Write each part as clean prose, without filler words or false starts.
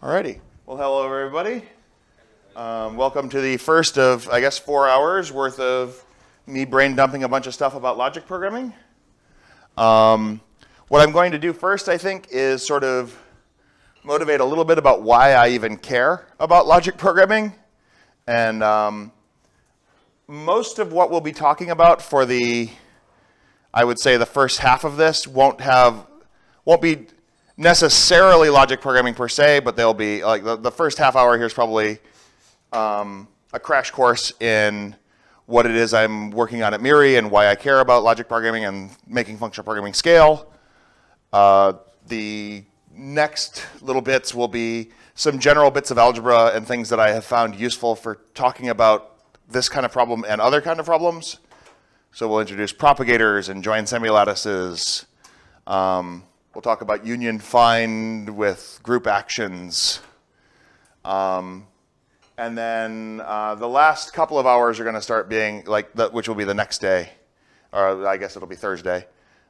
Alrighty. Well, hello, everybody. Welcome to the first of, I guess, 4 hours worth of me brain dumping a bunch of stuff about logic programming. What I'm going to do first, I think, is sort of motivate a little bit about why I even care about logic programming. And most of what we'll be talking about for the, I would say, the first half of this won't be necessarily logic programming per se, but they'll be like the first half hour here is probably a crash course in what it is I'm working on at MIRI and why I care about logic programming and making functional programming scale. The next little bits will be some general bits of algebra and things that I have found useful for talking about this kind of problem and other kind of problems. So we'll introduce propagators and join semilattices. We'll talk about union find with group actions. And then the last couple of hours are going to start being, which will be the next day, or I guess it'll be Thursday,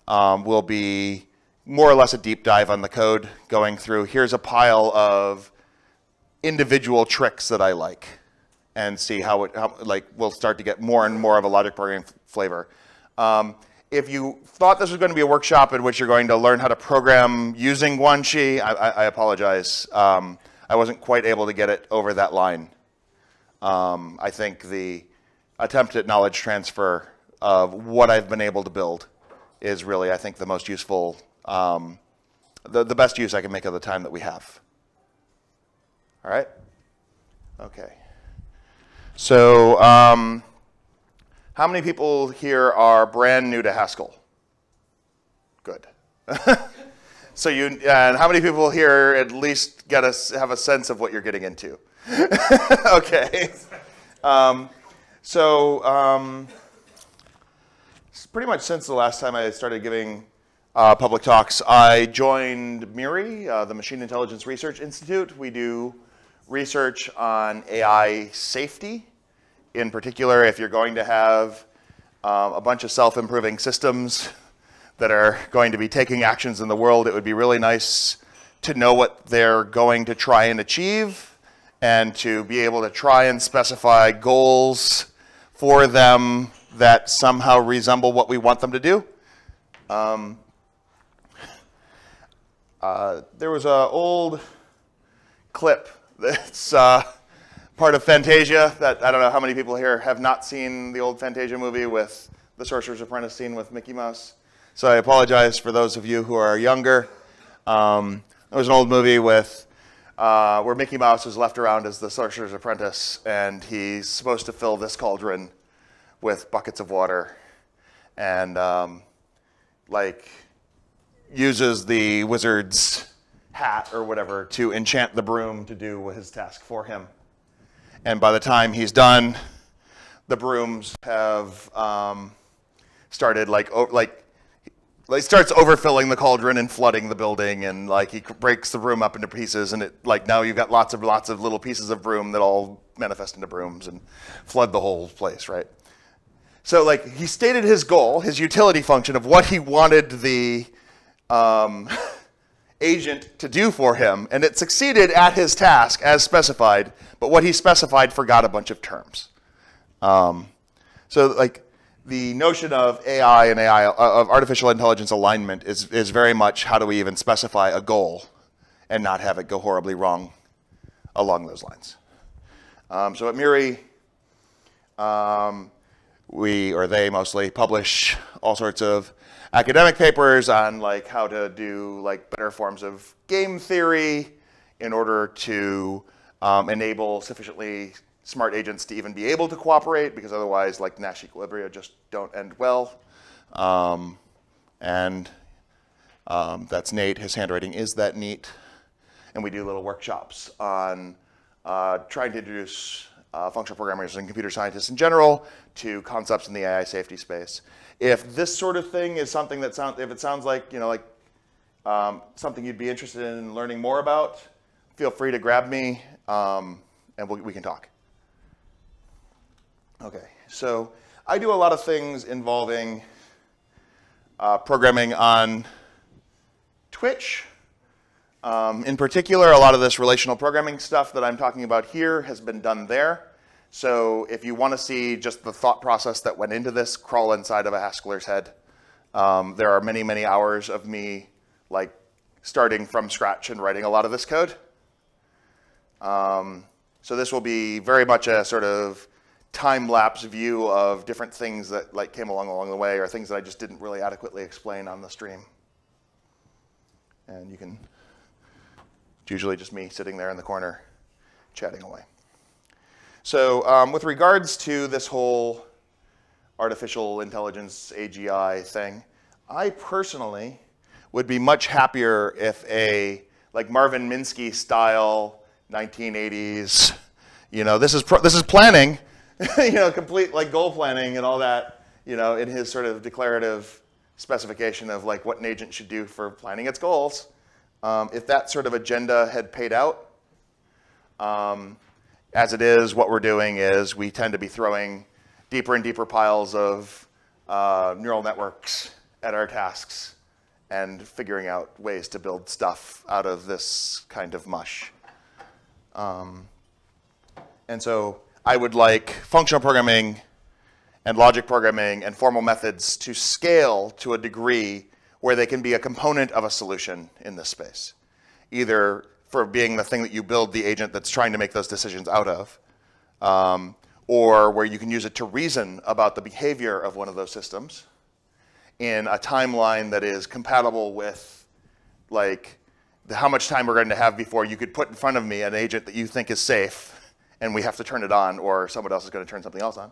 will be more or less a deep dive on the code, going through, here's a pile of individual tricks that I like, and see how we'll start to get more and more of a logic programming flavor. If you thought this was going to be a workshop in which you're going to learn how to program using Guanxi, I apologize. I wasn't quite able to get it over that line. I think the attempt at knowledge transfer of what I've been able to build is really, I think, the most useful, the best use I can make of the time that we have. All right? Okay. So, how many people here are brand new to Haskell? Good. So and how many people here at least have a sense of what you're getting into? Okay. Pretty much since the last time I started giving public talks, I joined MIRI, the Machine Intelligence Research Institute. We do research on AI safety. In particular, if you're going to have a bunch of self-improving systems that are going to be taking actions in the world, it would be really nice to know what they're going to try and achieve and to be able to try and specify goals for them that somehow resemble what we want them to do. There was an old clip that's part of Fantasia that I don't know how many people here have not seen the old Fantasia movie with the Sorcerer's Apprentice scene with Mickey Mouse. So I apologize for those of you who are younger. There was an old movie with where Mickey Mouse is left around as the Sorcerer's Apprentice, and he's supposed to fill this cauldron with buckets of water, and uses the wizard's hat or whatever to enchant the broom to do his task for him. And by the time he's done, the brooms have started starts overfilling the cauldron and flooding the building, and he breaks the broom up into pieces, and now you've got lots of little pieces of broom that all manifest into brooms and flood the whole place, right? So he stated his goal, his utility function of what he wanted the agent to do for him, and it succeeded at his task as specified, but what he specified forgot a bunch of terms. The notion of AI and of artificial intelligence alignment is very much how do we even specify a goal and not have it go horribly wrong along those lines. So at MIRI, we, or they mostly, publish all sorts of academic papers on how to do better forms of game theory in order to enable sufficiently smart agents to even be able to cooperate, because otherwise Nash equilibria just don't end well. That's Nate. His handwriting is that neat. And we do little workshops on trying to introduce functional programmers and computer scientists in general to concepts in the AI safety space. If this sort of thing is something that sounds like something you'd be interested in learning more about, feel free to grab me and we can talk. Okay, so I do a lot of things involving programming on Twitch. In particular, a lot of this relational programming stuff that I'm talking about here has been done there. So if you want to see just the thought process that went into this, crawl inside of a Haskeller's head. There are many, many hours of me like starting from scratch and writing a lot of this code. So this will be very much a sort of time-lapse view of different things that like came along the way, or things that I just didn't really adequately explain on the stream. And you can, it's usually just me sitting there in the corner chatting away. So with regards to this whole artificial intelligence AGI thing, I personally would be much happier if a like Marvin Minsky style 1980s, you know, this is planning, you know, complete like goal planning and all that, you know, in his sort of declarative specification of like what an agent should do for planning its goals. If that sort of agenda had paid out, as it is, what we're doing is we tend to be throwing deeper and deeper piles of neural networks at our tasks and figuring out ways to build stuff out of this kind of mush. And so I would like functional programming and logic programming and formal methods to scale to a degree where they can be a component of a solution in this space, either for being the thing that you build the agent that's trying to make those decisions out of, or where you can use it to reason about the behavior of one of those systems in a timeline that is compatible with like how much time we're going to have before you could put in front of me an agent that you think is safe and we have to turn it on, or someone else is going to turn something else on.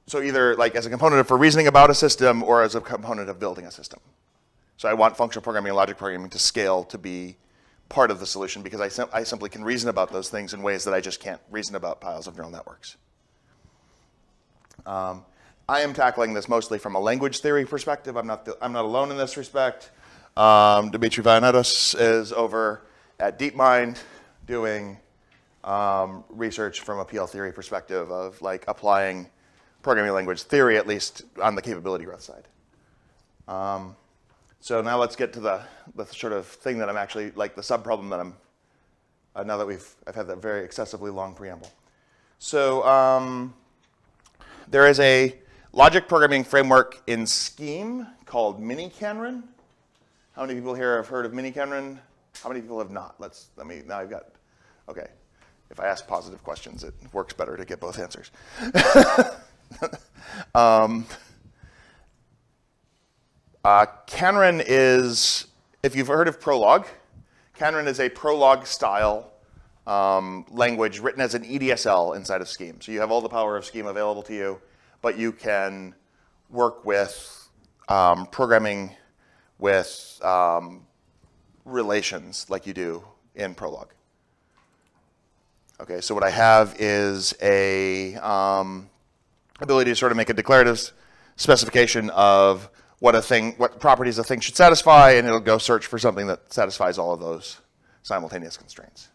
So either like as a component for reasoning about a system or as a component of building a system. So I want functional programming and logic programming to scale to be part of the solution, because I simply can reason about those things in ways that I just can't reason about piles of neural networks. I am tackling this mostly from a language theory perspective. I'm not alone in this respect. Dimitri Vainatos is over at DeepMind doing research from a PL theory perspective of like applying programming language theory, at least on the capability growth side. So now let's get to the sort of thing that I'm actually, like the subproblem that I'm, now that I've had that very excessively long preamble. So there is a logic programming framework in Scheme called Minicanron. How many people here have heard of Minicanron? How many people have not? Now I've got, okay. If I ask positive questions, it works better to get both answers. Canron is, if you've heard of Prolog, Canron is a Prolog style language written as an EDSL inside of Scheme. So you have all the power of Scheme available to you, but you can work with programming with relations like you do in Prolog. Okay, so what I have is a ability to sort of make a declarative specification of what properties a thing should satisfy, and it'll go search for something that satisfies all of those simultaneous constraints.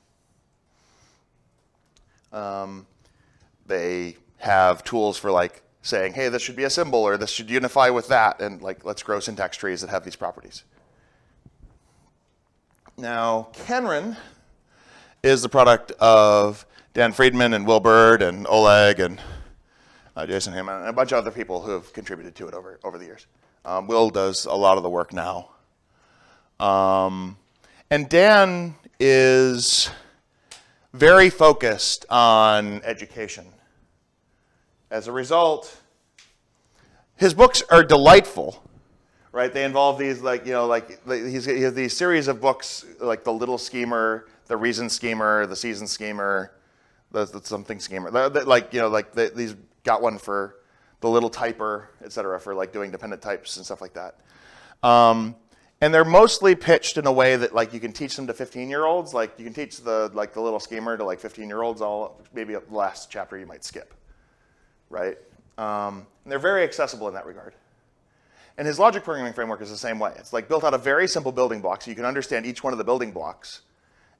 They have tools for like saying, hey, this should be a symbol, or this should unify with that, and like let's grow syntax trees that have these properties. Now, Canron is the product of Dan Friedman and Will Bird and Oleg and Jason Hammond and a bunch of other people who have contributed to it over the years. Will does a lot of the work now. And Dan is very focused on education. As a result, his books are delightful, right? They involve these, like, you know, like he has these series of books, like the Little Schemer, the Reason Schemer, the Season Schemer, the Something Schemer. Like, you know, like these got one for the Little Typer, et cetera, for like doing dependent types and stuff like that. And they're mostly pitched in a way that like you can teach them to 15-year-olds. Like you can teach the Little Schemer to like 15-year-olds. Maybe the last chapter you might skip, right? And they're very accessible in that regard. And his logic programming framework is the same way. It's like built out of very simple building blocks. So you can understand each one of the building blocks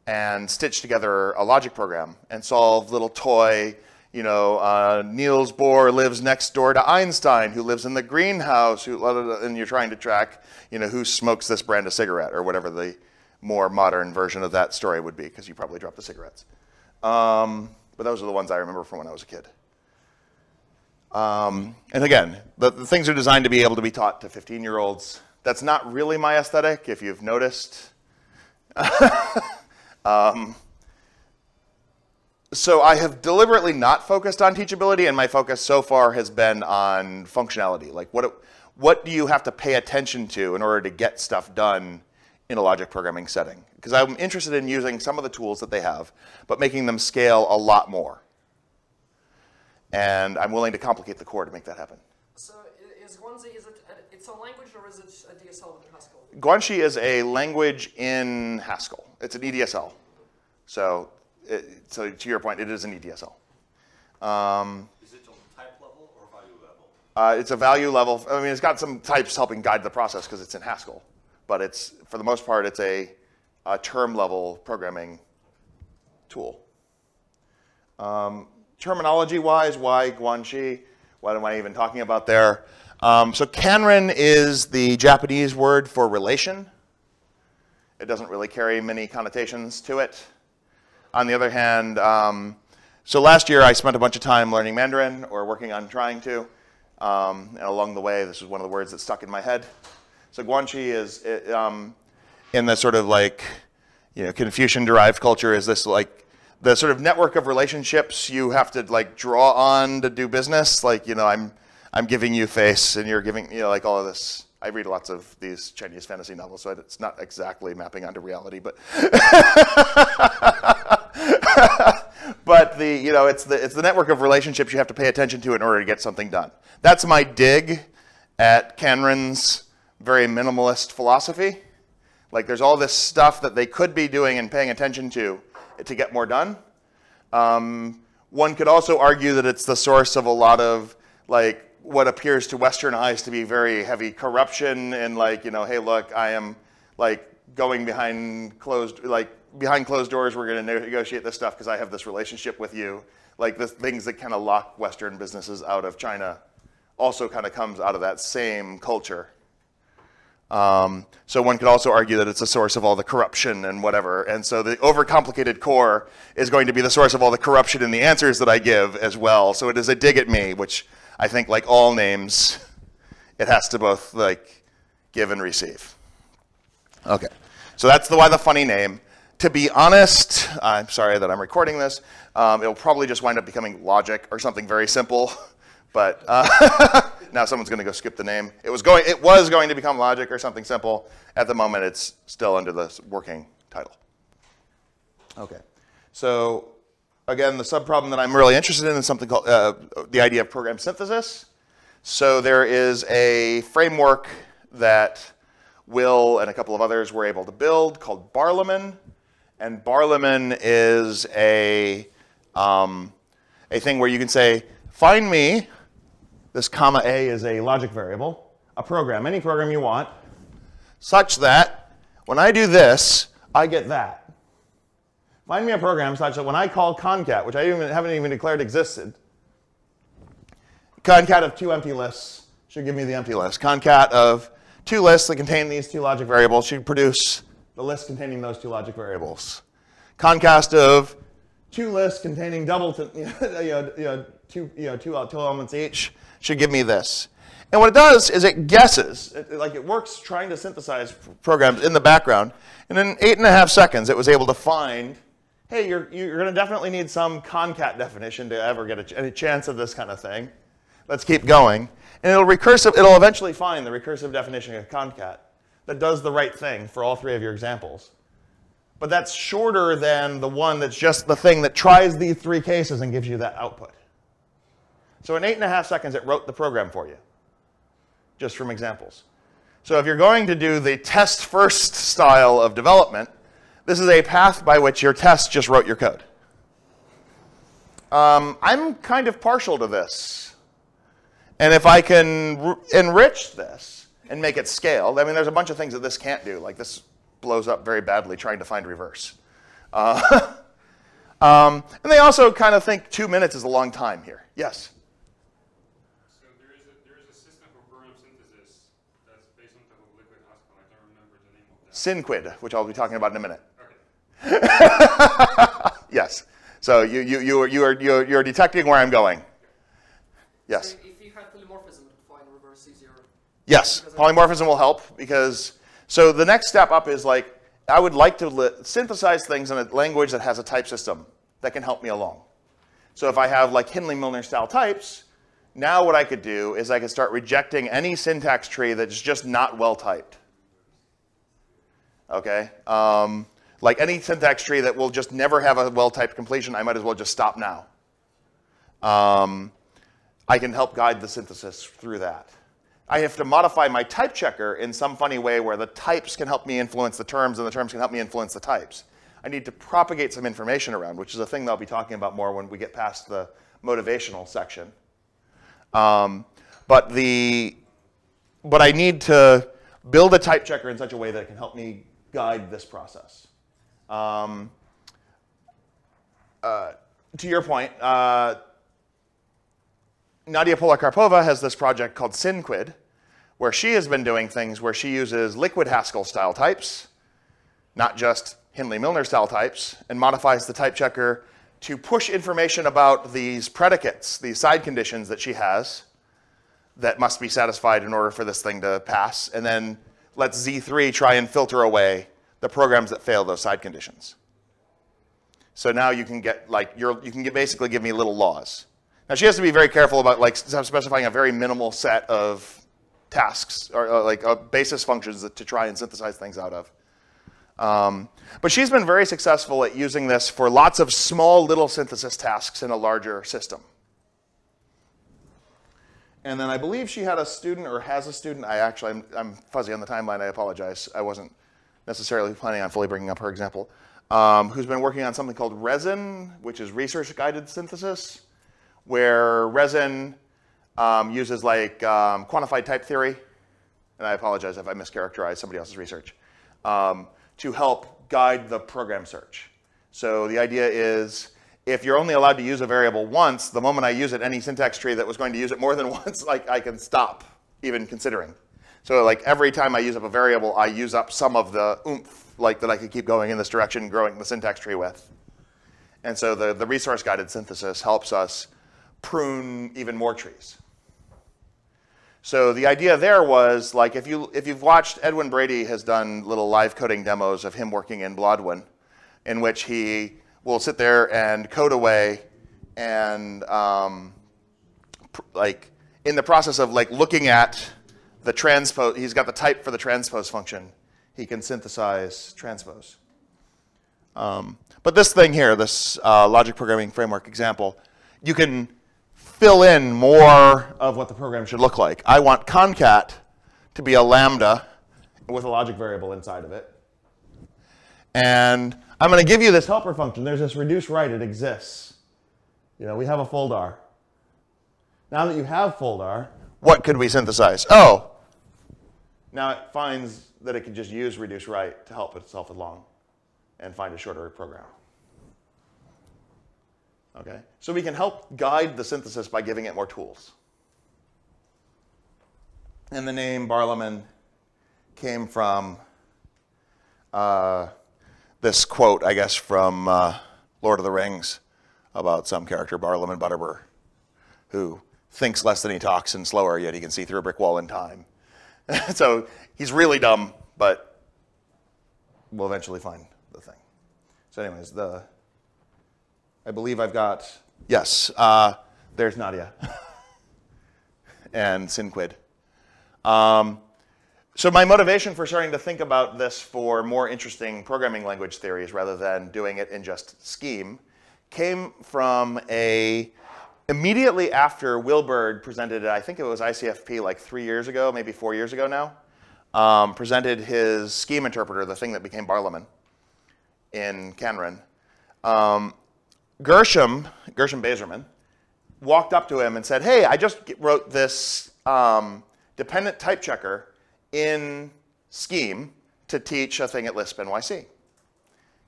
and stitch together a logic program and solve little toy, You know, Niels Bohr lives next door to Einstein, who lives in the greenhouse, and you're trying to track, you know, who smokes this brand of cigarette, or whatever the more modern version of that story would be, because you probably dropped the cigarettes. But those are the ones I remember from when I was a kid. And again, the things are designed to be able to be taught to 15-year-olds. That's not really my aesthetic, if you've noticed. So I have deliberately not focused on teachability, and my focus so far has been on functionality. Like, what do you have to pay attention to in order to get stuff done in a logic programming setting? Because I'm interested in using some of the tools that they have, but making them scale a lot more. And I'm willing to complicate the core to make that happen. So is Guanxi, it's a language, or is it a DSL with Haskell? Guanxi is a language in Haskell. It's an EDSL. So to your point, it is an EDSL. Is it on type level or value level? It's a value level. I mean, it's got some types helping guide the process because it's in Haskell. But it's, for the most part, it's a term level programming tool. Terminology-wise, why Guanxi? What am I even talking about there? So Kanren is the Japanese word for relation. It doesn't really carry many connotations to it. On the other hand, so last year I spent a bunch of time learning Mandarin, or working on trying to. And along the way, this is one of the words that stuck in my head. So Guanxi is, in the sort of like, you know, Confucian-derived culture, is this like the sort of network of relationships you have to like draw on to do business. Like, you know, I'm giving you face, and you're giving, you know, like all of this. I read lots of these Chinese fantasy novels, so it's not exactly mapping onto reality, but but you know, it's the network of relationships you have to pay attention to in order to get something done. That's my dig at Kanren's very minimalist philosophy. Like, there's all this stuff that they could be doing and paying attention to get more done. One could also argue that it's the source of a lot of like what appears to Western eyes to be very heavy corruption, and like, you know, hey, look, I am like going behind closed doors. We're going to negotiate this stuff because I have this relationship with you. Like, the things that kind of lock Western businesses out of China also kind of comes out of that same culture. So one could also argue that it's a source of all the corruption and whatever. And so the overcomplicated core is going to be the source of all the corruption in the answers that I give as well. So it is a dig at me, which I think, like all names, it has to both like give and receive. Okay, so that's why the funny name. To be honest, I'm sorry that I'm recording this. It'll probably just wind up becoming logic or something very simple. But now someone's going to go skip the name. It was going to become logic or something simple. At the moment, it's still under the working title. Okay, so again, the subproblem that I'm really interested in is something called the idea of program synthesis. So there is a framework that Will and a couple of others were able to build called Barlaman. And Barlaman is a thing where you can say, find me, this comma A is a logic variable, a program, any program you want, such that when I do this, I get that. Find me a program such that when I call concat, which I haven't even declared existed, concat of 2 empty lists should give me the empty list. Concat of 2 lists that contain these 2 logic variables should produce the list containing those 2 logic variables. Concast of 2 lists containing two elements each should give me this. And what it does is it guesses, it works trying to synthesize programs in the background. And in 8.5 seconds, it was able to find, hey, you're going to definitely need some concat definition to ever get any chance of this kind of thing. Let's keep going. And it'll eventually find the recursive definition of concat that does the right thing for all 3 of your examples. But that's shorter than the one that's just the thing that tries these 3 cases and gives you that output. So in 8.5 seconds, it wrote the program for you, just from examples. So if you're going to do the test first style of development, this is a path by which your test just wrote your code. I'm kind of partial to this. And if I can enrich this and make it scaled, I mean, there's a bunch of things that this can't do. Like, this blows up very badly trying to find reverse. And they also kind of think 2 minutes is a long time here. Yes? So there is a system for program synthesis that's based on top of liquid Haskell. I don't remember the name of that. Synquid, which I'll be talking about in a minute. Okay. Yes. So you're detecting where I'm going. Yes. So if you had polymorphism, it would find reverse easier. Yes. Polymorphism will help because so the next step up is like I would like to synthesize things in a language that has a type system that can help me along. So if I have like Hindley-Milner style types, now what I could do is I could start rejecting any syntax tree that's just not well typed. Okay? Like any syntax tree that will just never have a well-typed completion, I might as well just stop now. I can help guide the synthesis through that. I have to modify my type checker in some funny way where the types can help me influence the terms and the terms can help me influence the types. I need to propagate some information around, which is a thing that I'll be talking about more when we get past the motivational section. But I need to build a type checker in such a way that it can help me guide this process. To your point, Nadia Polikarpova has this project called Synquid, where she has been doing things where she uses liquid Haskell style types, not just Hindley-Milner style types, and modifies the type checker to push information about these predicates, these side conditions that she has that must be satisfied in order for this thing to pass, and then lets Z3 try and filter away the programs that fail those side conditions. So now you can get like basically give me little laws. Now she has to be very careful about like specifying a very minimal set of tasks or like basis functions to try and synthesize things out of. But she's been very successful at using this for lots of small little synthesis tasks in a larger system. And then I believe she had a student or has a student. I'm fuzzy on the timeline. I apologize. I wasn't necessarily planning on fully bringing up her example. Who's been working on something called Resin, which is research-guided synthesis, where Resin uses like quantified type theory, and I apologize if I mischaracterized somebody else's research, to help guide the program search. So the idea is if you're only allowed to use a variable once, the moment I use it, any syntax tree that was going to use it more than once, like I can stop even considering. So like every time I use up a variable, I use up some of the oomph like that I could keep going in this direction, growing the syntax tree with. And so the resource-guided synthesis helps us prune even more trees. So the idea there was like if you've watched, Edwin Brady has done little live coding demos of him working in Blodwin, in which he will sit there and code away and like in the process of like looking at the transpose, he's got the type for the transpose function. He can synthesize transpose. But this thing here, this logic programming framework example, you can fill in more of what the program should look like. I want concat to be a lambda with a logic variable inside of it. And I'm going to give you this helper function. There's this reduce write. It exists. You know, we have a foldar. Now that you have foldar, what could we synthesize? Oh, now it finds that it can just use reduce write to help itself along and find a shorter program. Okay, so we can help guide the synthesis by giving it more tools. And the name Barlaman came from this quote, I guess, from Lord of the Rings about some character, Barlaman Butterbur, who thinks less than he talks and slower, yet he can see through a brick wall in time. So he's really dumb, but we'll eventually find the thing. So anyways, I believe I've got, yes, there's Nadia and Synquid. So my motivation for starting to think about this for more interesting programming language theories rather than doing it in just scheme came from immediately after Wilberg presented, I think it was ICFP like 3 years ago, maybe 4 years ago now, presented his scheme interpreter, the thing that became Barlaman in Canron. Gershom Bazerman walked up to him and said, hey, I just wrote this dependent type checker in Scheme to teach a thing at Lisp NYC.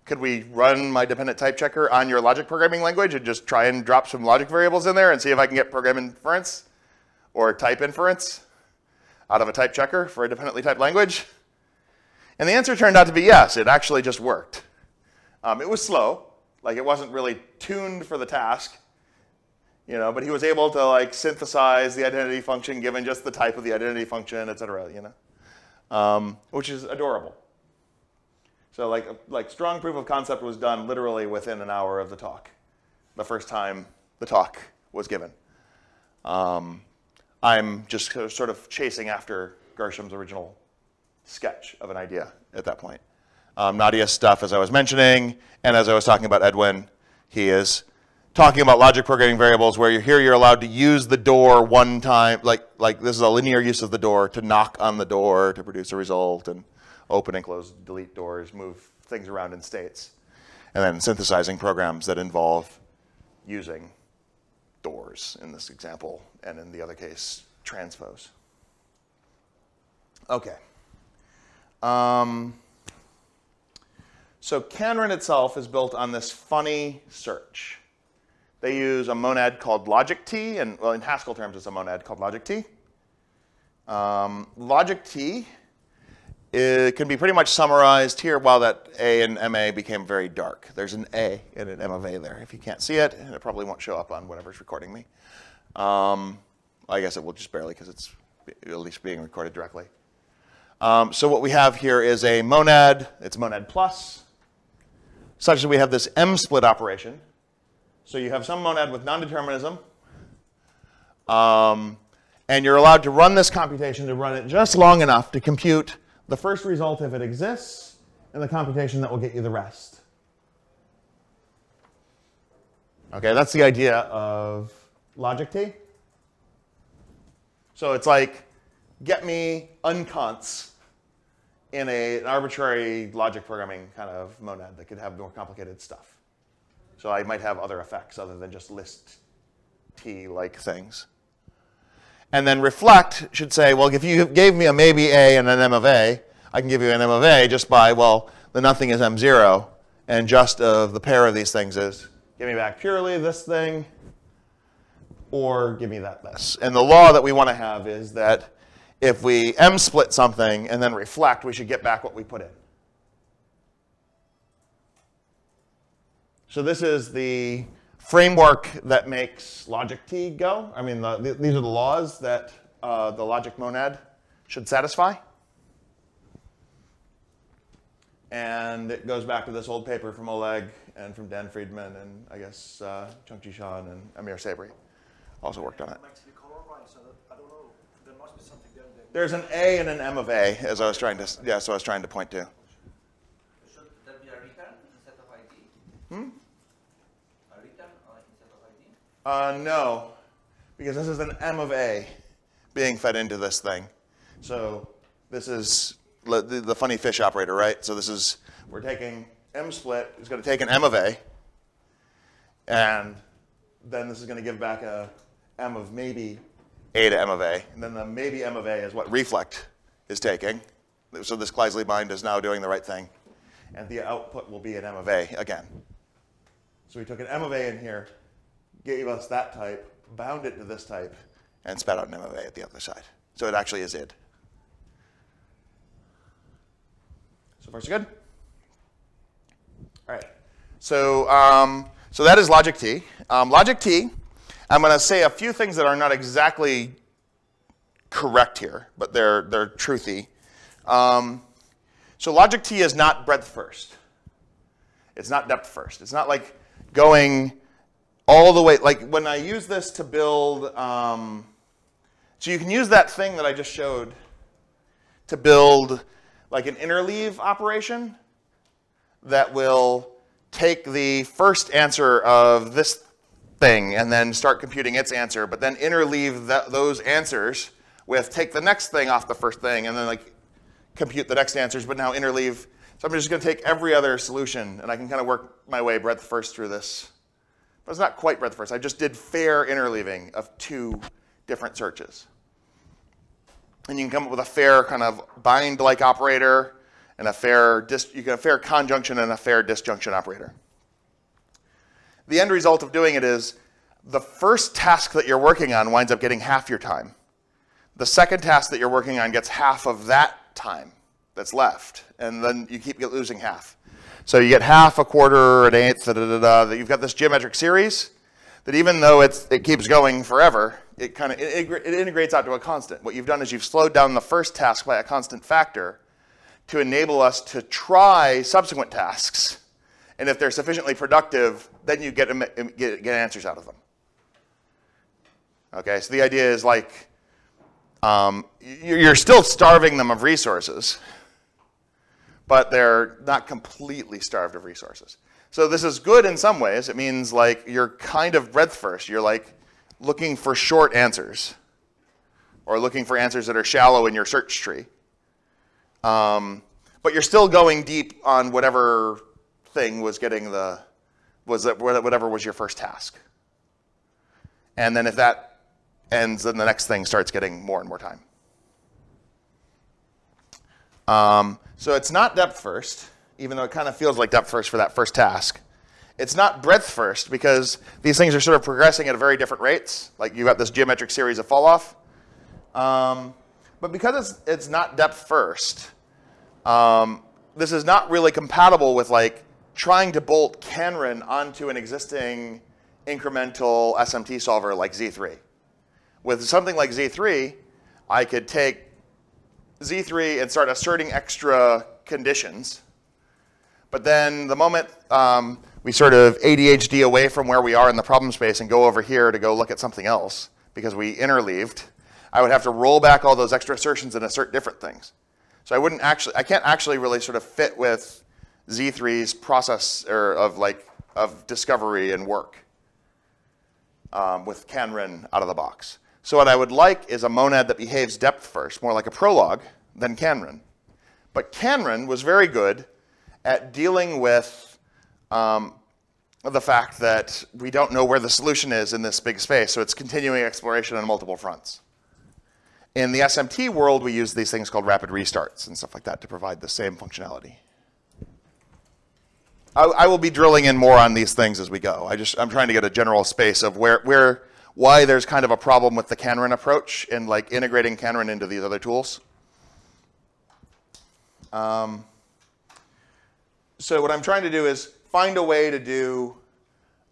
Could we run my dependent type checker on your logic programming language and just try and drop some logic variables in there and see if I can get program inference or type inference out of a type checker for a dependently typed language? And the answer turned out to be yes. It actually just worked. It was slow. Like, it wasn't really tuned for the task, you know, but he was able to like synthesize the identity function given just the type of the identity function, et cetera, you know, which is adorable. So like strong proof of concept was done literally within an hour of the talk, the first time the talk was given. I'm just sort of chasing after Gersham's original sketch of an idea at that point. Nadia's stuff, as I was mentioning, and as I was talking about Edwin, he is talking about logic programming variables where you're allowed to use the door one time, like this is a linear use of the door to knock on the door to produce a result, and open and close, delete doors, move things around in states, and then synthesizing programs that involve using doors in this example, and in the other case, transpose. Okay. So Canron itself is built on this funny search. They use a monad called logic-t, and well, in Haskell terms, it's a monad called logic-t. Logic-t can be pretty much summarized here while that A in MA became very dark. There's an A and an M of A there. If you can't see it, and it probably won't show up on whatever's recording me. I guess it will just barely because it's at least being recorded directly. So what we have here is a monad. It's monad plus, such that we have this M-split operation. So you have some monad with non-determinism. And you're allowed to run this computation to run it just long enough to compute the first result if it exists, and the computation that will get you the rest. Okay, that's the idea of logic-t. So it's like, get me unconsts in an arbitrary logic programming kind of monad that could have more complicated stuff. So I might have other effects other than just list T-like things. And then reflect should say, well, if you gave me a maybe A and an M of A, I can give you an M of A just by, well, the nothing is M0, and just of the pair of these things is, give me back purely this thing, or give me that this. And the law that we want to have is that if we M-split something and then reflect, we should get back what we put in. So this is the framework that makes logic-t go. I mean, these are the laws that the logic monad should satisfy. And it goes back to this old paper from Oleg and from Dan Friedman and I guess Chungji Shan and Amir Sabri also worked on it. There's an A and an M of A, as I was trying to, yeah, so I was trying to point to. Should there be a return instead of ID? A return instead of ID? No, because this is an M of A being fed into this thing. So this is the funny fish operator, right? So this is, we're taking M-split, is going to take an M of A, and then this is going to give back a M of maybe A to M of A. And then the maybe M of A is what reflect is taking. So this Kleisli bind is now doing the right thing. And the output will be an M of A again. So we took an M of A in here, gave us that type, bound it to this type, and spat out an M of A at the other side. So it actually is id. So far, so good? All right. So, so that is logic-t. Logic-t, I'm going to say a few things that are not exactly correct here, but they're truthy. So logic-t is not breadth first. It's not depth first. It's not like going all the way. Like when I use this to build, so you can use that thing that I just showed to build like an interleave operation that will take the first answer of this thing and then start computing its answer, but then interleave those answers with take the next thing off the first thing and then like compute the next answers, but now interleave. So I'm just going to take every other solution and I can kind of work my way breadth first through this. But it's not quite breadth first. I just did fair interleaving of two different searches. And you can come up with a fair kind of bind-like operator and a fair you get a fair conjunction and a fair disjunction operator. The end result of doing it is the first task that you're working on winds up getting half your time. The second task that you're working on gets half of that time that's left, and then you keep losing half. So you get half, a quarter, an eighth, that you've got this geometric series that even though it keeps going forever, it integrates out to a constant. What you've done is you've slowed down the first task by a constant factor to enable us to try subsequent tasks. And if they're sufficiently productive, then you get answers out of them. Okay, so the idea is like, you're still starving them of resources, but they're not completely starved of resources. So this is good in some ways. It means like you're kind of breadth first. You're like looking for short answers or looking for answers that are shallow in your search tree. But you're still going deep on whatever thing was getting whatever was your first task. And then if that ends, then the next thing starts getting more and more time. So it's not depth first, even though it kind of feels like depth first for that first task. It's not breadth first because these things are sort of progressing at very different rates. Like you've got this geometric series of fall off. But because it's not depth first, this is not really compatible with like trying to bolt Canron onto an existing incremental SMT solver like Z3. With something like Z3, I could take Z3 and start asserting extra conditions. But then the moment we sort of ADHD away from where we are in the problem space and go over here to go look at something else because we interleaved, I would have to roll back all those extra assertions and assert different things. So I can't actually really sort of fit with Z3's process of discovery and work with Canron out of the box. So what I would like is a monad that behaves depth first, more like a prologue than Canron. But Canron was very good at dealing with the fact that we don't know where the solution is in this big space, so it's continuing exploration on multiple fronts. In the SMT world, we use these things called rapid restarts and stuff like that to provide the same functionality. I will be drilling in more on these things as we go. I'm trying to get a general space of why there's kind of a problem with the Canron approach and like integrating Canron into these other tools. So what I'm trying to do is find a way to do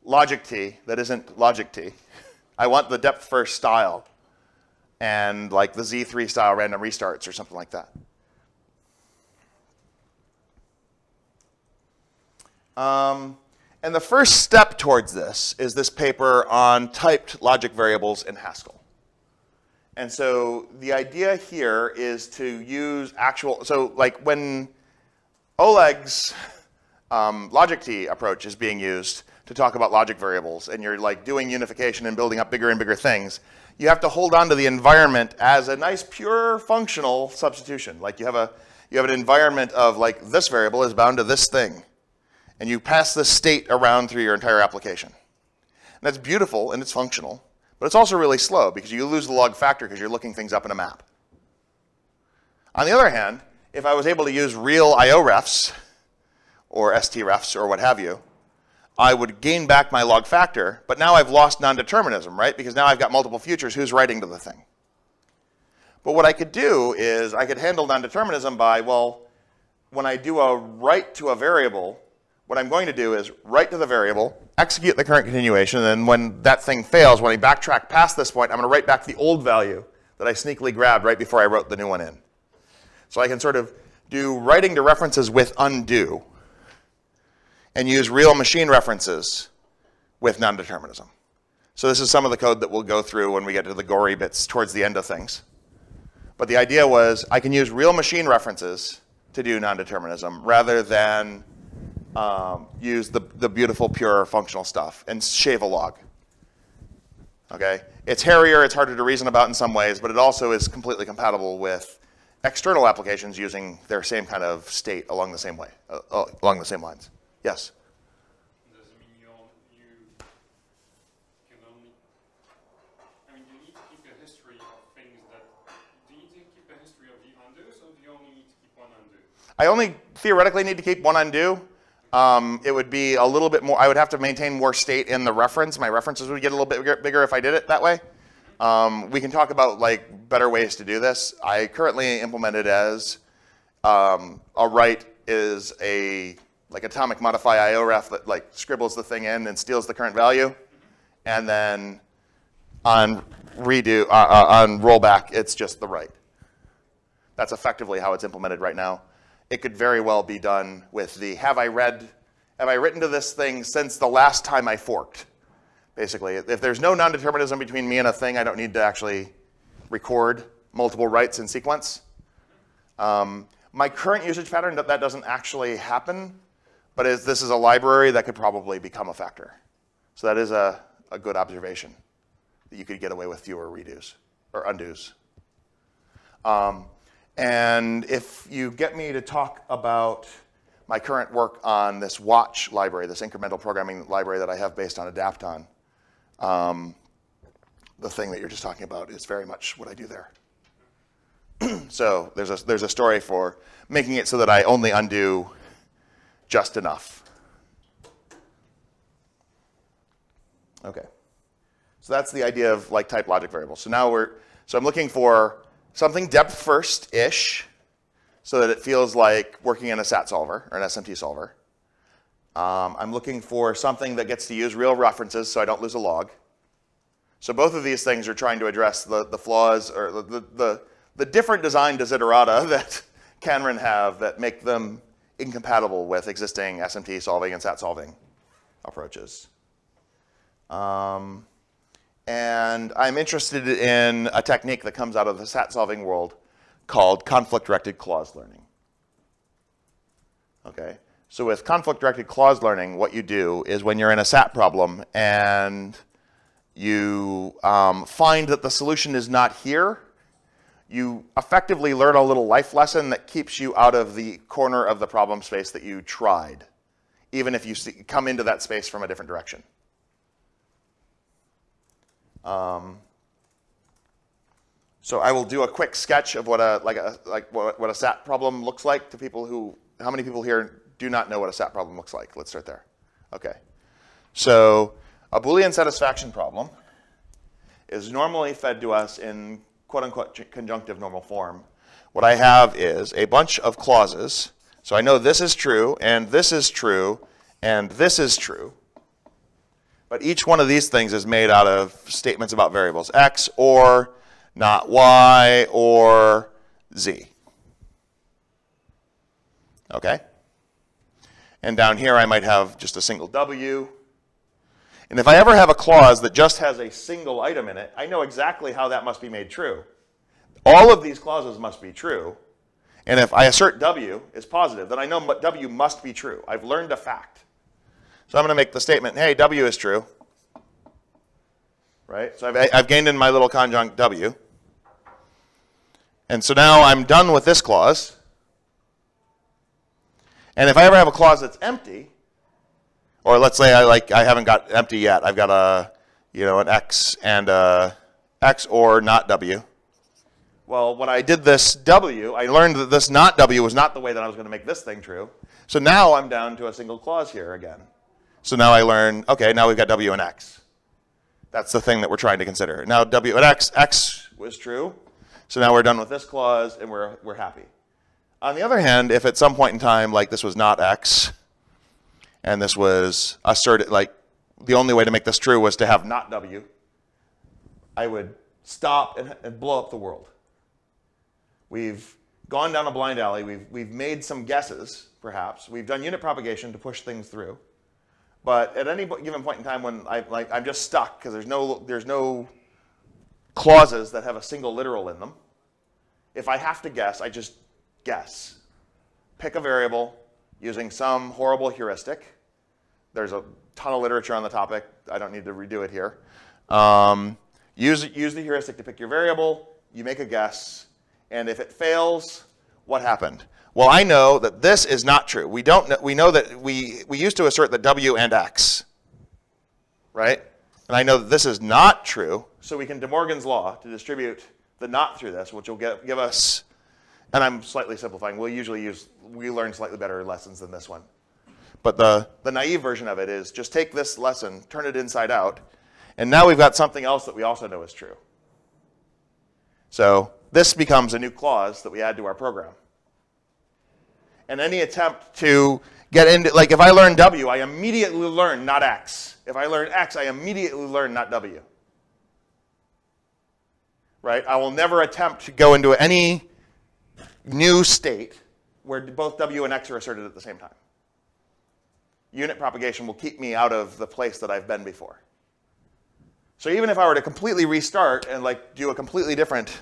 logic T that isn't logic T. I want the depth first style and like the Z3 style random restarts or something like that. And the first step towards this is this paper on typed logic variables in Haskell. And so the idea here is to use so like when Oleg's logic T approach is being used to talk about logic variables, and you're like doing unification and building up bigger and bigger things, you have to hold on to the environment as a nice pure functional substitution. Like you have an environment of like this variable is bound to this thing, and you pass this state around through your entire application. And that's beautiful and it's functional, but it's also really slow because you lose the log factor because you're looking things up in a map. On the other hand, if I was able to use real IO refs or ST refs or what have you, I would gain back my log factor, but now I've lost non-determinism, right? Because now I've got multiple futures, who's writing to the thing? But what I could do is I could handle non-determinism by, well, when I do a write to a variable, what I'm going to do is write to the variable, execute the current continuation, and then when that thing fails, when I backtrack past this point, I'm going to write back the old value that I sneakily grabbed right before I wrote the new one in. So I can sort of do writing to references with undo and use real machine references with non-determinism. So this is some of the code that we'll go through when we get to the gory bits towards the end of things. But the idea was I can use real machine references to do non-determinism rather than use the beautiful pure functional stuff and shave a log. Okay? It's hairier, it's harder to reason about in some ways, but it also is completely compatible with external applications using their same kind of state along the same way, along the same lines. Yes? Does it mean you can only, I mean, you need to keep a history of things that, do you need to keep a history of the undos, or do you only need to keep one undo? I only theoretically need to keep one undo. It would be a little bit more, I would have to maintain more state in the reference. My references would get a little bit bigger if I did it that way. We can talk about like better ways to do this. I currently implement it as a write is a like atomic modify IO ref that like scribbles the thing in and steals the current value, and then on redo on rollback it's just the write. That's effectively how it's implemented right now. It could very well be done with the have I written to this thing since the last time I forked. Basically, if there's no non-determinism between me and a thing, I don't need to actually record multiple writes in sequence. My current usage pattern, that doesn't actually happen, but this is a library that could probably become a factor. So that is a good observation, that you could get away with fewer redos or undos. And if you get me to talk about my current work on this watch library, this incremental programming library that I have based on Adapton, the thing that you're just talking about is very much what I do there. So there's a story for making it so that I only undo just enough. Okay. So that's the idea of like type logic variables. So now I'm looking for something depth first-ish so that it feels like working in a SAT solver or an SMT solver. I'm looking for something that gets to use real references so I don't lose a log. So both of these things are trying to address the flaws or the different design desiderata that Canron have that make them incompatible with existing SMT solving and SAT solving approaches. And I'm interested in a technique that comes out of the SAT solving world called conflict-directed clause learning. Okay, so with conflict-directed clause learning, what you do is when you're in a SAT problem and you find that the solution is not here, you effectively learn a little life lesson that keeps you out of the corner of the problem space that you tried, even if you come into that space from a different direction. So I will do a quick sketch of what a SAT problem looks like to people who, how many people here do not know what a SAT problem looks like? Let's start there. Okay. So a Boolean satisfaction problem is normally fed to us in quote-unquote conjunctive normal form. What I have is a bunch of clauses. So I know this is true, and this is true, and this is true. But each one of these things is made out of statements about variables x or not y or z. Okay? And down here I might have just a single w. And if I ever have a clause that just has a single item in it, I know exactly how that must be made true. All of these clauses must be true. And if I assert w is positive, then I know w must be true. I've learned a fact. So I'm going to make the statement, hey, w is true. Right? So I've gained in my little conjunct w. And so now I'm done with this clause. And if I ever have a clause that's empty, or let's say I haven't got empty yet. I've got an x and a x or not w. Well, when I did this w, I learned that this not w was not the way that I was going to make this thing true. So now I'm down to a single clause here again. So now I learn, okay, now we've got w and x. That's the thing that we're trying to consider. Now w and x was true. So now we're done with this clause and we're happy. On the other hand, if at some point in time, like this was not x, and this was asserted, like the only way to make this true was to have not w, I would stop and blow up the world. We've gone down a blind alley. We've made some guesses, perhaps. We've done unit propagation to push things through. But at any given point in time when I'm just stuck because there's no clauses that have a single literal in them, if I have to guess, I just guess. Pick a variable using some horrible heuristic. There's a ton of literature on the topic. I don't need to redo it here. Use the heuristic to pick your variable. You make a guess. And if it fails, what happened? Well, I know that this is not true. We know that we used to assert that w and x, right? And I know that this is not true, so we can De Morgan's law to distribute the not through this, which will give us and I'm slightly simplifying. We learn slightly better lessons than this one. But the naive version of it is just take this lesson, turn it inside out, and now we've got something else that we also know is true. So this becomes a new clause that we add to our program. And any attempt to get into, like if I learn W, I immediately learn not X. If I learn X, I immediately learn not W. Right? I will never attempt to go into any new state where both W and X are asserted at the same time. Unit propagation will keep me out of the place that I've been before. So even if I were to completely restart and like do a completely different,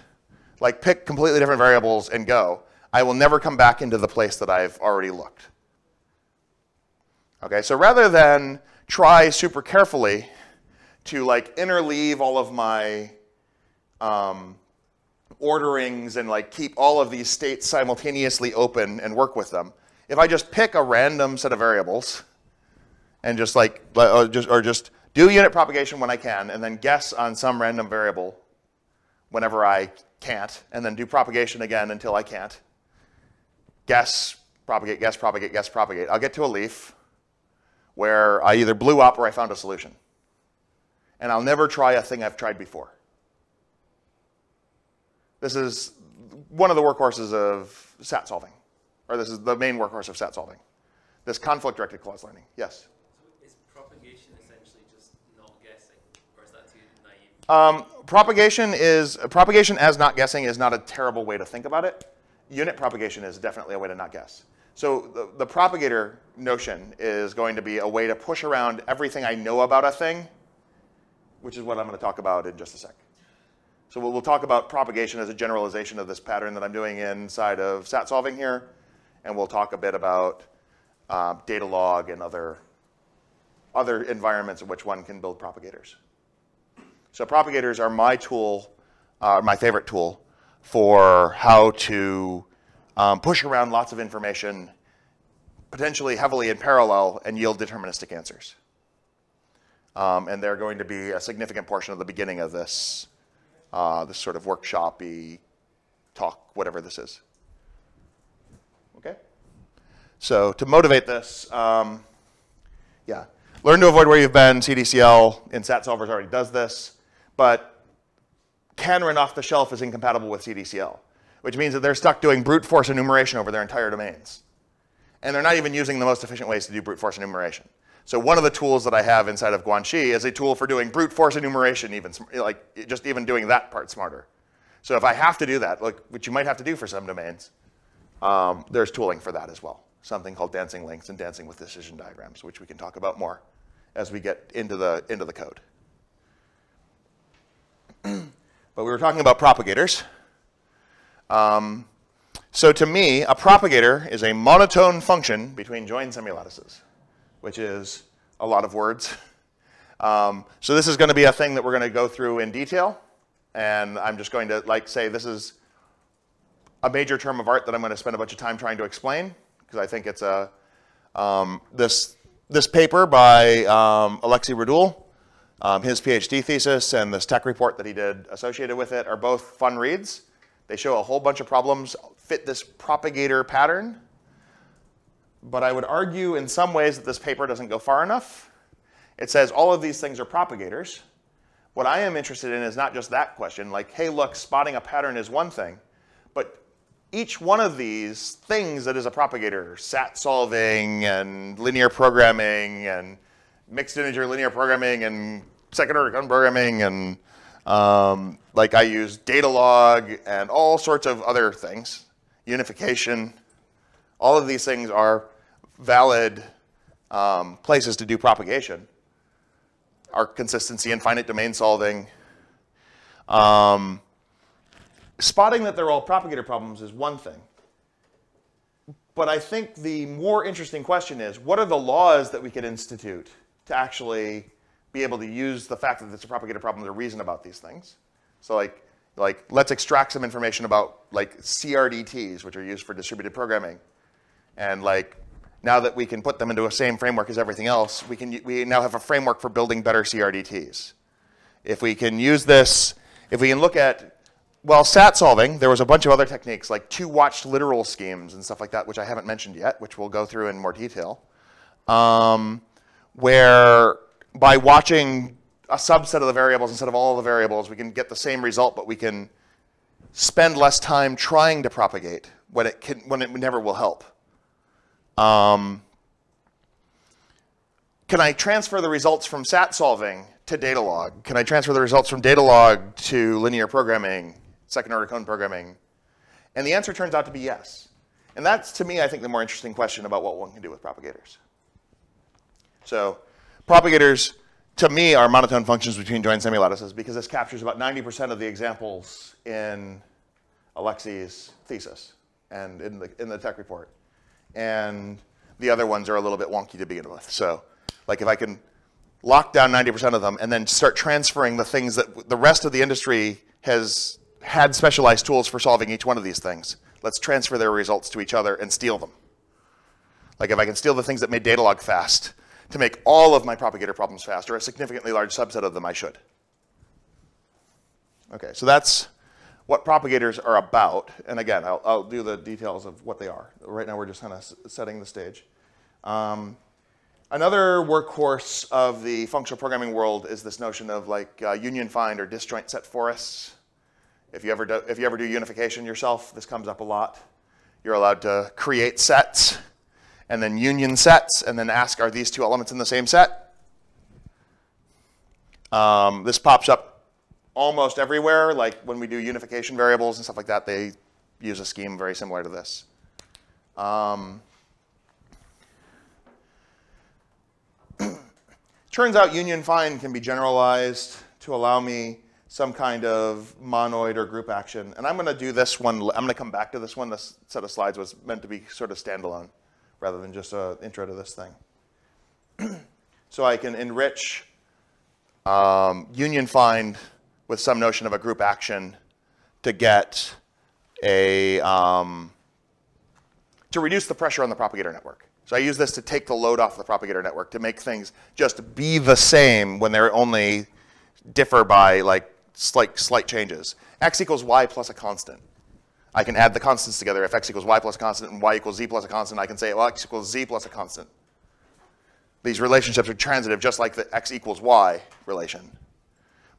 like pick completely different variables and go, I will never come back into the place that I've already looked. Okay, so rather than try super carefully to like interleave all of my orderings and like keep all of these states simultaneously open and work with them, if I just pick a random set of variables and just like, or just do unit propagation when I can, and then guess on some random variable whenever I can't, and then do propagation again until I can't. Guess, propagate, guess, propagate, guess, propagate. I'll get to a leaf where I either blew up or I found a solution. And I'll never try a thing I've tried before. This is one of the workhorses of SAT solving, or this is the main workhorse of SAT solving. This conflict-directed clause learning. Yes? So is propagation essentially just not guessing, or is that too naive? Propagation as not guessing is not a terrible way to think about it. Unit propagation is definitely a way to not guess. So the propagator notion is going to be a way to push around everything I know about a thing, which is what I'm going to talk about in just a sec. So we'll talk about propagation as a generalization of this pattern that I'm doing inside of SAT solving here, and we'll talk a bit about data log and other environments in which one can build propagators. So propagators are my tool, my favorite tool, for how to push around lots of information, potentially heavily in parallel, and yield deterministic answers. And they're going to be a significant portion of the beginning of this, this sort of workshop-y talk, whatever this is. Okay? So to motivate this, yeah, learn to avoid where you've been. CDCL in SAT solvers already does this, but can run off the shelf is incompatible with CDCL, which means that they're stuck doing brute force enumeration over their entire domains. And they're not even using the most efficient ways to do brute force enumeration. So one of the tools that I have inside of Guanxi is a tool for doing brute force enumeration, even doing that part smarter. So if I have to do that, like, which you might have to do for some domains, there's tooling for that as well. Something called dancing links and dancing with decision diagrams, which we can talk about more as we get into the code. But we were talking about propagators. So to me, a propagator is a monotone function between join semilattices, which is a lot of words. So this is going to be a thing that we're going to go through in detail. And I'm just going to say this is a major term of art that I'm going to spend a bunch of time trying to explain, because I think it's this paper by Alexei Radul, his PhD thesis, and this tech report that he did associated with it are both fun reads. They show a whole bunch of problems fit this propagator pattern. But I would argue in some ways that this paper doesn't go far enough. It says all of these things are propagators. What I am interested in is not just that question, like, hey, look, spotting a pattern is one thing. But each one of these things that is a propagator, SAT solving and linear programming and mixed integer linear programming and second-order gun programming and like I use data log and all sorts of other things, unification. All of these things are valid places to do propagation. Arc consistency and finite domain solving. Spotting that they're all propagator problems is one thing. But I think the more interesting question is, what are the laws that we could institute to actually be able to use the fact that it's a propagator problem to reason about these things? So like let's extract some information about like CRDTs, which are used for distributed programming. And like now that we can put them into a same framework as everything else, we now have a framework for building better CRDTs. If we can use this, if we can look at well, sat solving, there was a bunch of other techniques like two-watched literal schemes and stuff like that, which I haven't mentioned yet, which we'll go through in more detail, where by watching a subset of the variables instead of all of the variables, we can get the same result, but we can spend less time trying to propagate when it never will help. Can I transfer the results from sat solving to data log? Can I transfer the results from data log to linear programming, second order code programming? And the answer turns out to be yes. And that's, to me, I think the more interesting question about what one can do with propagators. So propagators, to me, are monotone functions between joint semilattices because this captures about 90% of the examples in Alexi's thesis and in the tech report. And the other ones are a little bit wonky to begin with. So like if I can lock down 90% of them and then start transferring the things that the rest of the industry has had specialized tools for solving each one of these things, let's transfer their results to each other and steal them. Like if I can steal the things that made data log fast to make all of my propagator problems fast, or a significantly large subset of them, I should. Okay, so that's what propagators are about. And again, I'll do the details of what they are. Right now we're just kind of setting the stage. Another workhorse of the functional programming world is this notion of like union find or disjoint set forests. If you ever do unification yourself, this comes up a lot. You're allowed to create sets and then union sets and then ask, are these two elements in the same set? This pops up almost everywhere. Like when we do unification variables and stuff like that, they use a scheme very similar to this. Turns out union find can be generalized to allow me some kind of monoid or group action. And I'm going to do this one. I'm going to come back to this one. This set of slides was meant to be sort of standalone rather than just an intro to this thing. So I can enrich union find with some notion of a group action to get a, to reduce the pressure on the propagator network. So I use this to take the load off the propagator network, to make things just be the same when they're only differ by like slight changes. X equals y plus a constant. I can add the constants together. If x equals y plus a constant and y equals z plus a constant, I can say, well, x equals z plus a constant. These relationships are transitive, just like the x equals y relation.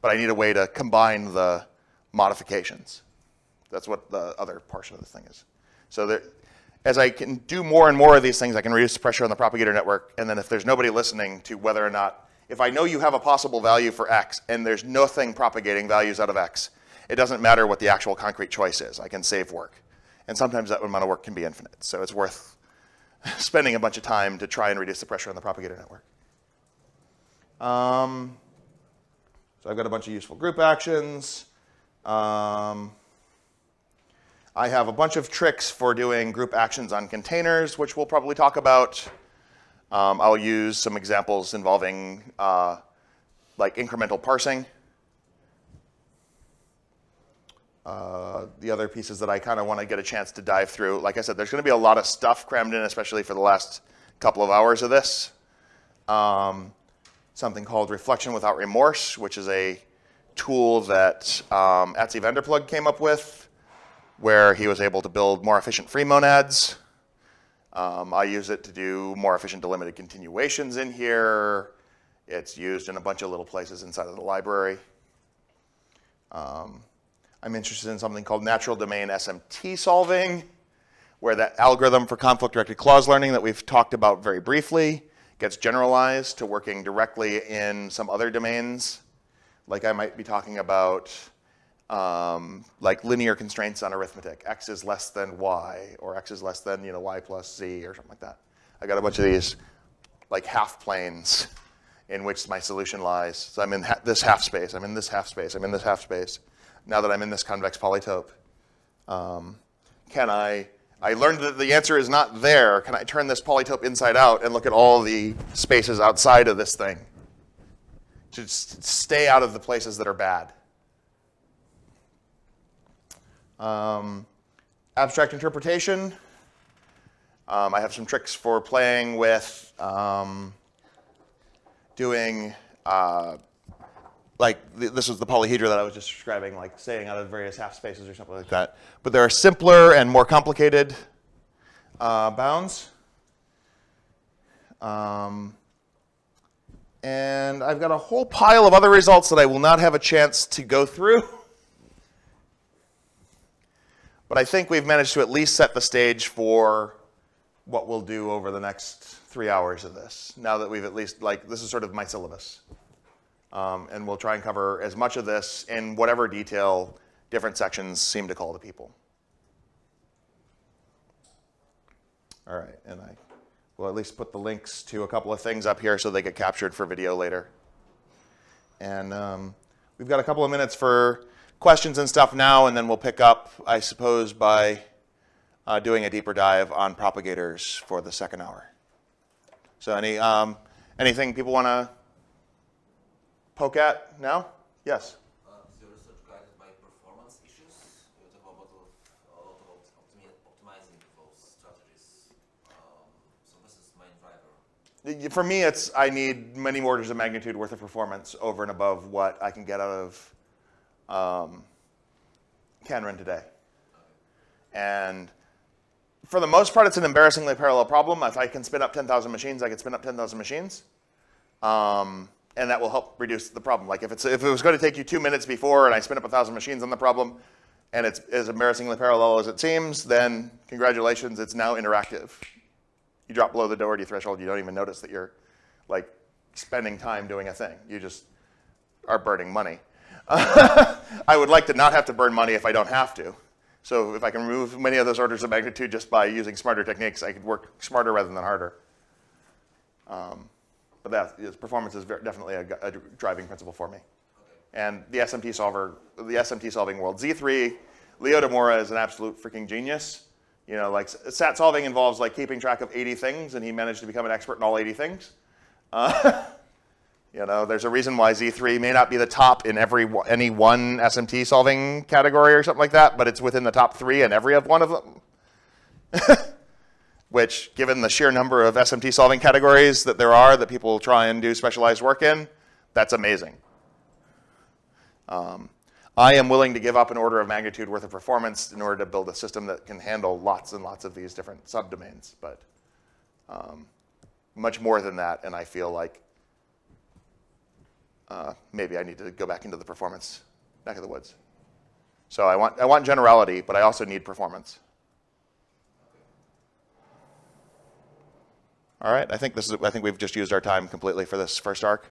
But I need a way to combine the modifications. That's what the other portion of this thing is. So there, as I can do more and more of these things, I can reduce the pressure on the propagator network. And then if there's nobody listening to whether or not, if I know you have a possible value for x and there's nothing propagating values out of x, it doesn't matter what the actual concrete choice is. I can save work. And sometimes that amount of work can be infinite. So it's worth spending a bunch of time to try and reduce the pressure on the propagator network. So I've got a bunch of useful group actions. I have a bunch of tricks for doing group actions on containers, which we'll probably talk about. I'll use some examples involving like incremental parsing. The other pieces that I kind of want to get a chance to dive through. Like I said, there's going to be a lot of stuff crammed in, especially for the last couple of hours of this. Something called reflection without remorse, which is a tool that Atzi Vanderplug came up with, where he was able to build more efficient free monads. I use it to do more efficient delimited continuations in here. It's used in a bunch of little places inside of the library. I'm interested in something called natural domain SMT solving, where that algorithm for conflict-directed clause learning that we've talked about very briefly gets generalized to working directly in some other domains. Like I might be talking about like linear constraints on arithmetic. X is less than y, or X is less than y plus z, or something like that. I got a bunch of these like half planes in which my solution lies. So I'm in this half space, I'm in this half space, I'm in this half space. Now that I'm in this convex polytope, I learned that the answer is not there. Can I turn this polytope inside out and look at all the spaces outside of this thing? To stay out of the places that are bad. Abstract interpretation. I have some tricks for playing with doing this was the polyhedra that I was just describing, like saying out of various half spaces or something like that. But there are simpler and more complicated bounds. And I've got a whole pile of other results that I will not have a chance to go through. But I think we've managed to at least set the stage for what we'll do over the next 3 hours of this. Now that we've at least, this is sort of my syllabus. And we'll try and cover as much of this in whatever detail different sections seem to call to people. All right, and I will at least put the links to a couple of things up here so they get captured for video later. And we've got a couple of minutes for questions and stuff now, and then we'll pick up, I suppose, by doing a deeper dive on propagators for the second hour. So anything people want to poke at now? Yes? Is your research guided by performance issues? You talk about a lot about optimizing those strategies. So this is my driver. For me, I need many more orders of magnitude worth of performance over and above what I can get out of Canron today. And for the most part, it's an embarrassingly parallel problem. If I can spin up 10,000 machines, I can spin up 10,000 machines. And that will help reduce the problem. Like if it was going to take you 2 minutes before and I spin up 1,000 machines on the problem, and it's as embarrassingly parallel as it seems, then congratulations, it's now interactive. You drop below the Doherty threshold, you don't even notice that you're like spending time doing a thing. You just are burning money. I would like to not have to burn money if I don't have to. So if I can remove many of those orders of magnitude just by using smarter techniques, I could work smarter rather than harder. But performance is definitely a driving principle for me. Okay. And the SMT solving world. Z3, Leo de Moura is an absolute freaking genius. You know, like SAT solving involves like keeping track of 80 things, and he managed to become an expert in all 80 things. You know, there's a reason why Z3 may not be the top in any one SMT solving category or something like that, but it's within the top 3 in every one of them. Which, given the sheer number of SMT solving categories that there are that people try and do specialized work in, that's amazing. I am willing to give up an order of magnitude worth of performance in order to build a system that can handle lots and lots of these different subdomains. But much more than that, and I feel like maybe I need to go back into the performance neck of the woods. So I want generality, but I also need performance. All right, I think we've just used our time completely for this first arc.